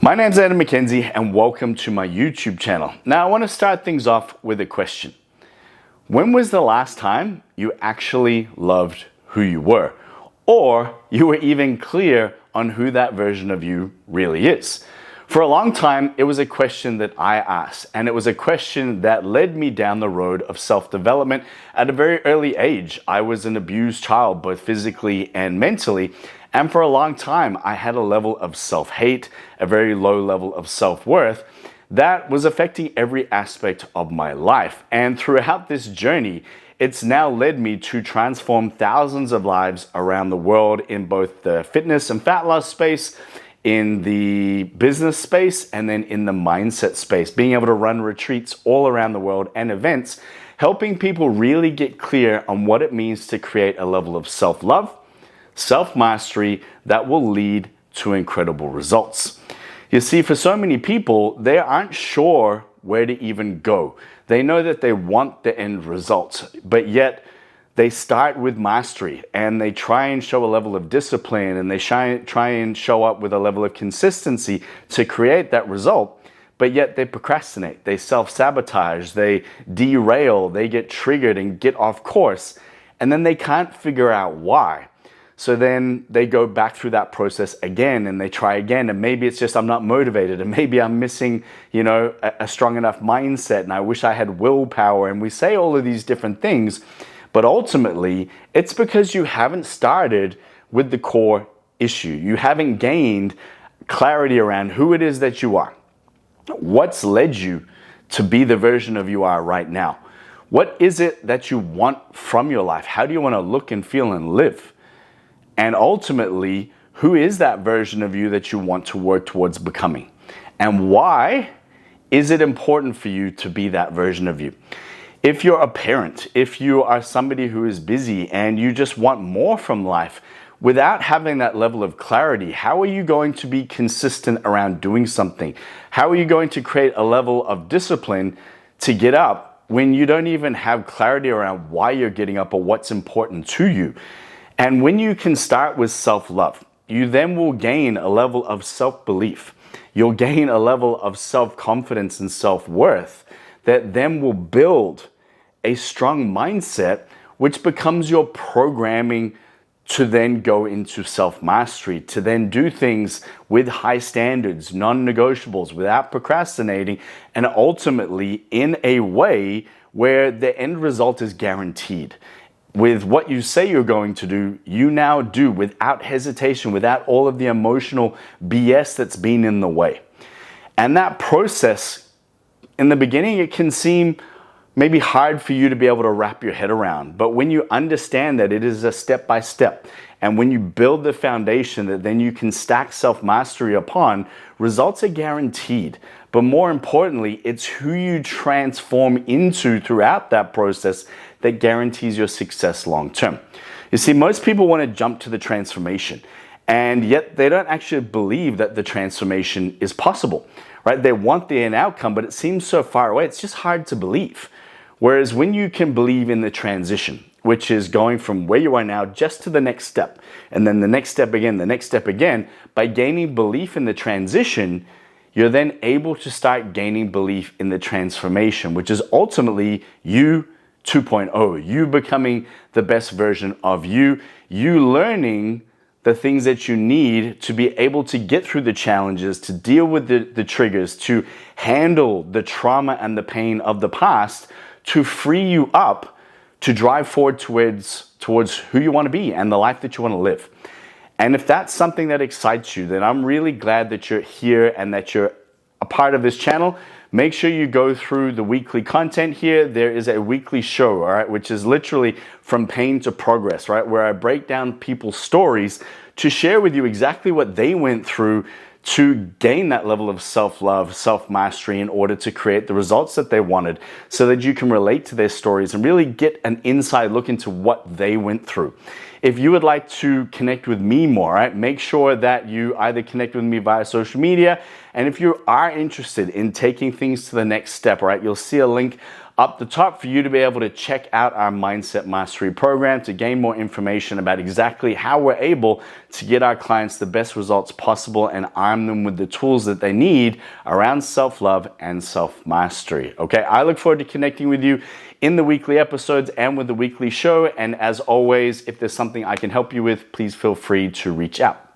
My name's Adam McKenzie and welcome to my YouTube channel. Now I want to start things off with a question. When was the last time you actually loved who you were? Or you were even clear on who that version of you really is? For a long time, it was a question that I asked, and it was a question that led me down the road of self-development at a very early age. I was an abused child, both physically and mentally, and for a long time, I had a level of self-hate, a very low level of self-worth that was affecting every aspect of my life. And throughout this journey, it's now led me to transform thousands of lives around the world in both the fitness and fat loss space, in the business space, and then in the mindset space, being able to run retreats all around the world and events, helping people really get clear on what it means to create a level of self-love, self-mastery that will lead to incredible results. You see, for so many people, they aren't sure where to even go. They know that they want the end results, but yet they start with mastery and they try and show a level of discipline and they try and show up with a level of consistency to create that result, but yet they procrastinate, they self-sabotage, they derail, they get triggered and get off course, and then they can't figure out why. So then they go back through that process again and they try again, and maybe it's just I'm not motivated, and maybe I'm missing, a strong enough mindset, and I wish I had willpower, and we say all of these different things. But ultimately, it's because you haven't started with the core issue. You haven't gained clarity around who it is that you are. What's led you to be the version of you are right now? What is it that you want from your life? How do you want to look and feel and live? And ultimately, who is that version of you that you want to work towards becoming? And why is it important for you to be that version of you? If you're a parent, if you are somebody who is busy and you just want more from life, without having that level of clarity, how are you going to be consistent around doing something? How are you going to create a level of discipline to get up when you don't even have clarity around why you're getting up or what's important to you? And when you can start with self-love, you then will gain a level of self-belief. You'll gain a level of self-confidence and self-worth that then will build a strong mindset, which becomes your programming to then go into self-mastery, to then do things with high standards, non-negotiables, without procrastinating, and ultimately in a way where the end result is guaranteed. With what you say you're going to do, you now do without hesitation, without all of the emotional BS that's been in the way. And that process, in the beginning, it can seem maybe hard for you to be able to wrap your head around. But when you understand that it is a step-by-step, and when you build the foundation that then you can stack self-mastery upon, results are guaranteed. But more importantly, it's who you transform into throughout that process that guarantees your success long-term. You see, most people want to jump to the transformation, and yet they don't actually believe that the transformation is possible, right? They want the end outcome, but it seems so far away, it's just hard to believe. Whereas when you can believe in the transition, which is going from where you are now just to the next step, and then the next step again, the next step again, by gaining belief in the transition, you're then able to start gaining belief in the transformation, which is ultimately you 2.0, you becoming the best version of you, you learning the things that you need to be able to get through the challenges, to deal with the triggers, to handle the trauma and the pain of the past, to free you up to drive forward towards who you want to be and the life that you want to live. And if that's something that excites you, then I'm really glad that you're here and that you're a part of this channel. Make sure you go through the weekly content here. There is a weekly show, all right, which is literally from pain to progress, right, where I break down people's stories to share with you exactly what they went through to gain that level of self-love, self-mastery in order to create the results that they wanted, so that you can relate to their stories and really get an inside look into what they went through. If you would like to connect with me more, right, make sure that you either connect with me via social media, and if you are interested in taking things to the next step, right, you'll see a link up the top for you to be able to check out our Mindset Mastery program to gain more information about exactly how we're able to get our clients the best results possible and arm them with the tools that they need around self-love and self-mastery. Okay, I look forward to connecting with you in the weekly episodes and with the weekly show. And as always, if there's something I can help you with, please feel free to reach out.